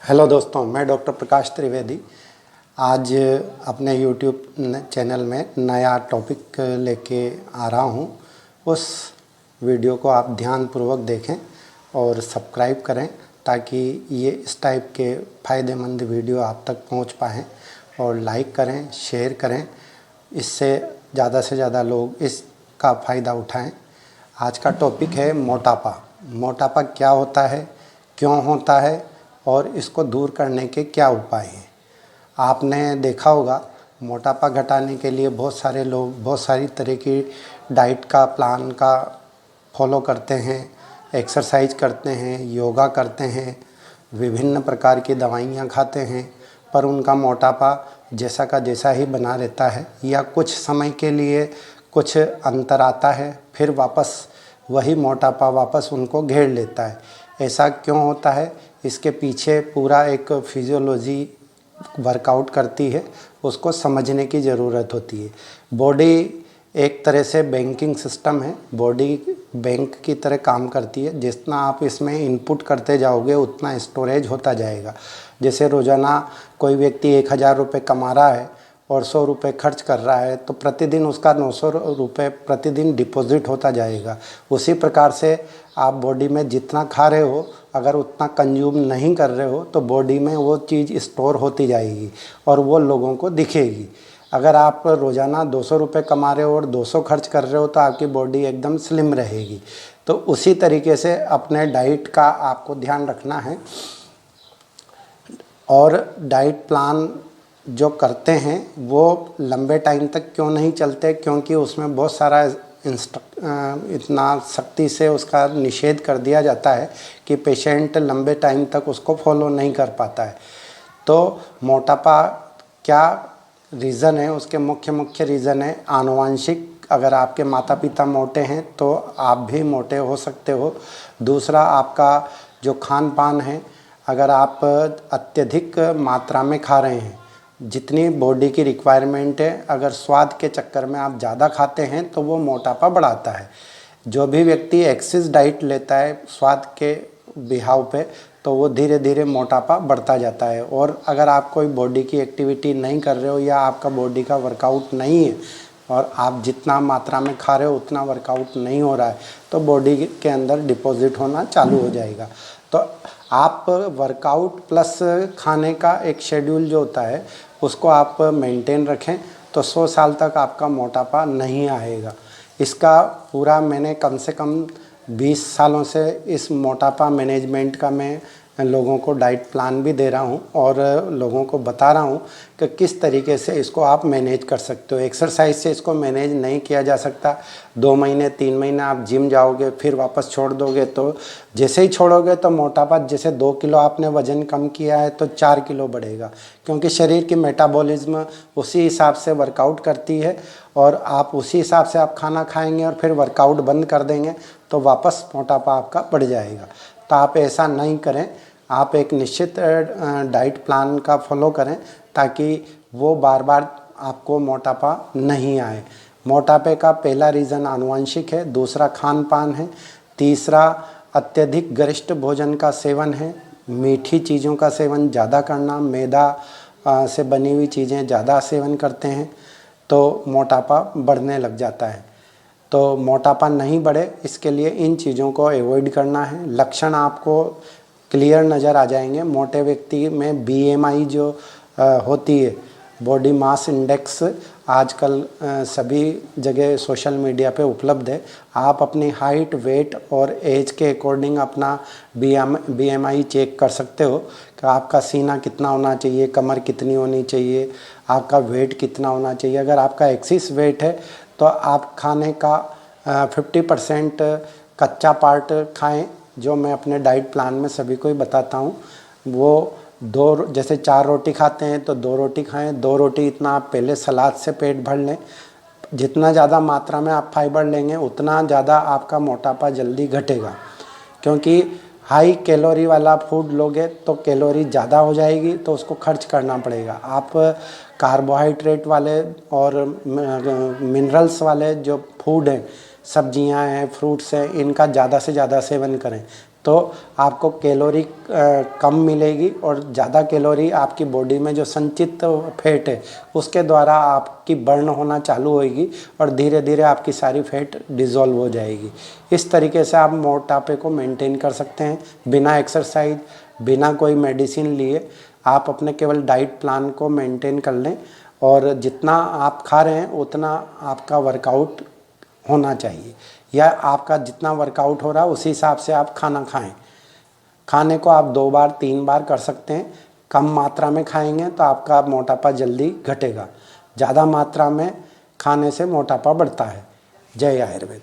Hello दोस्तों, मैं doctor प्रकाश त्रिवेदी आज अपने यूट्यूब चैनल में नया टॉपिक लेके आ रहा हूँ। उस वीडियो को आप ध्यानपूर्वक देखें और सब्सक्राइब करें ताकि ये इस टाइप के फ़ायदेमंद वीडियो आप तक पहुँच पाएँ, और लाइक करें, शेयर करें, इससे ज़्यादा से ज़्यादा लोग इसका फ़ायदा उठाएं। आज का टॉपिक है मोटापा। मोटापा क्या होता है, क्यों होता है और इसको दूर करने के क्या उपाय हैं। आपने देखा होगा मोटापा घटाने के लिए बहुत सारे लोग बहुत सारी तरह की डाइट का प्लान का फॉलो करते हैं, एक्सरसाइज करते हैं, योगा करते हैं, विभिन्न प्रकार की दवाइयाँ खाते हैं, पर उनका मोटापा जैसा का जैसा ही बना रहता है, या कुछ समय के लिए कुछ अंतर आता है, फिर वापस वही मोटापा वापस उनको घेर लेता है। ऐसा क्यों होता है, इसके पीछे पूरा एक फिजियोलॉजी वर्कआउट करती है, उसको समझने की ज़रूरत होती है। बॉडी एक तरह से बैंकिंग सिस्टम है, बॉडी बैंक की तरह काम करती है। जितना आप इसमें इनपुट करते जाओगे उतना स्टोरेज होता जाएगा। जैसे रोज़ाना कोई व्यक्ति 1000 रुपये कमा रहा है और 100 रुपये खर्च कर रहा है, तो प्रतिदिन उसका 900 रुपये प्रतिदिन डिपॉजिट होता जाएगा। उसी प्रकार से आप बॉडी में जितना खा रहे हो, अगर उतना कंज्यूम नहीं कर रहे हो तो बॉडी में वो चीज़ स्टोर होती जाएगी और वो लोगों को दिखेगी। अगर आप रोज़ाना 200 रुपये कमा रहे हो और 200 खर्च कर रहे हो तो आपकी बॉडी एकदम स्लिम रहेगी। तो उसी तरीके से अपने डाइट का आपको ध्यान रखना है। और डाइट प्लान जो करते हैं वो लंबे टाइम तक क्यों नहीं चलते, क्योंकि उसमें बहुत सारा इतना सख्ती से उसका निषेध कर दिया जाता है कि पेशेंट लंबे टाइम तक उसको फॉलो नहीं कर पाता है। तो मोटापा क्या रीज़न है, उसके मुख्य रीज़न है आनुवंशिक। अगर आपके माता पिता मोटे हैं तो आप भी मोटे हो सकते हो। दूसरा, आपका जो खान पान है, अगर आप अत्यधिक मात्रा में खा रहे हैं, जितनी बॉडी की रिक्वायरमेंट है, अगर स्वाद के चक्कर में आप ज़्यादा खाते हैं तो वो मोटापा बढ़ाता है। जो भी व्यक्ति एक्सेस डाइट लेता है स्वाद के बिहाव पे, तो वो धीरे धीरे मोटापा बढ़ता जाता है। और अगर आप कोई बॉडी की एक्टिविटी नहीं कर रहे हो या आपका बॉडी का वर्कआउट नहीं है और आप जितना मात्रा में खा रहे हो उतना वर्कआउट नहीं हो रहा है, तो बॉडी के अंदर डिपॉजिट होना चालू हो जाएगा। तो आप वर्कआउट प्लस खाने का एक शेड्यूल जो होता है उसको आप मेंटेन रखें तो 100 साल तक आपका मोटापा नहीं आएगा। इसका पूरा मैंने कम से कम 20 सालों से इस मोटापा मैनेजमेंट का मैं लोगों को डाइट प्लान भी दे रहा हूं और लोगों को बता रहा हूं कि किस तरीके से इसको आप मैनेज कर सकते हो। एक्सरसाइज से इसको मैनेज नहीं किया जा सकता। 2 महीने 3 महीने आप जिम जाओगे फिर वापस छोड़ दोगे, तो जैसे ही छोड़ोगे तो मोटापा, जैसे 2 किलो आपने वज़न कम किया है तो 4 किलो बढ़ेगा, क्योंकि शरीर की मेटाबॉलिज्म उसी हिसाब से वर्कआउट करती है। और आप उसी हिसाब से आप खाना खाएंगे और फिर वर्कआउट बंद कर देंगे तो वापस मोटापा आपका बढ़ जाएगा। तो आप ऐसा नहीं करें, आप एक निश्चित डाइट प्लान का फॉलो करें ताकि वो बार बार आपको मोटापा नहीं आए। मोटापे का पहला रीज़न आनुवंशिक है, दूसरा खान पान है, तीसरा अत्यधिक गरिष्ठ भोजन का सेवन है, मीठी चीज़ों का सेवन ज़्यादा करना, मैदा से बनी हुई चीज़ें ज़्यादा सेवन करते हैं तो मोटापा बढ़ने लग जाता है। तो मोटापा नहीं बढ़े इसके लिए इन चीज़ों को अवॉइड करना है। लक्षण आपको क्लियर नज़र आ जाएंगे। मोटे व्यक्ति में BMI जो होती है, बॉडी मास इंडेक्स, आजकल सभी जगह सोशल मीडिया पे उपलब्ध है। आप अपनी हाइट, वेट और एज के अकॉर्डिंग अपना BMI चेक कर सकते हो कि आपका सीना कितना होना चाहिए, कमर कितनी होनी चाहिए, आपका वेट कितना होना चाहिए। अगर आपका एक्सिस वेट है तो आप खाने का 50% कच्चा पार्ट खाएं, जो मैं अपने डाइट प्लान में सभी को ही बताता हूं। वो जैसे 4 रोटी खाते हैं तो 2 रोटी खाएं, 2 रोटी इतना आप पहले सलाद से पेट भर लें। जितना ज़्यादा मात्रा में आप फाइबर लेंगे उतना ज़्यादा आपका मोटापा जल्दी घटेगा, क्योंकि हाई कैलोरी वाला फूड लोगे तो कैलोरी ज़्यादा हो जाएगी तो उसको खर्च करना पड़ेगा। आप कार्बोहाइड्रेट वाले और मिनरल्स वाले जो फूड हैं सब्जियां हैं, फ्रूट्स हैं, इनका ज़्यादा से ज़्यादा सेवन करें तो आपको कैलोरी कम मिलेगी और ज़्यादा कैलोरी आपकी बॉडी में जो संचित फैट है उसके द्वारा आपकी बर्न होना चालू होगी और धीरे धीरे आपकी सारी फैट डिज़ोल्व हो जाएगी। इस तरीके से आप मोटापे को मेंटेन कर सकते हैं बिना एक्सरसाइज, बिना कोई मेडिसिन लिए। आप अपने केवल डाइट प्लान को मेंटेन कर लें और जितना आप खा रहे हैं उतना आपका वर्कआउट होना चाहिए, या आपका जितना वर्कआउट हो रहा है उसी हिसाब से आप खाना खाएं। खाने को आप 2 बार 3 बार कर सकते हैं। कम मात्रा में खाएंगे तो आपका मोटापा जल्दी घटेगा, ज़्यादा मात्रा में खाने से मोटापा बढ़ता है। जय आयुर्वेद।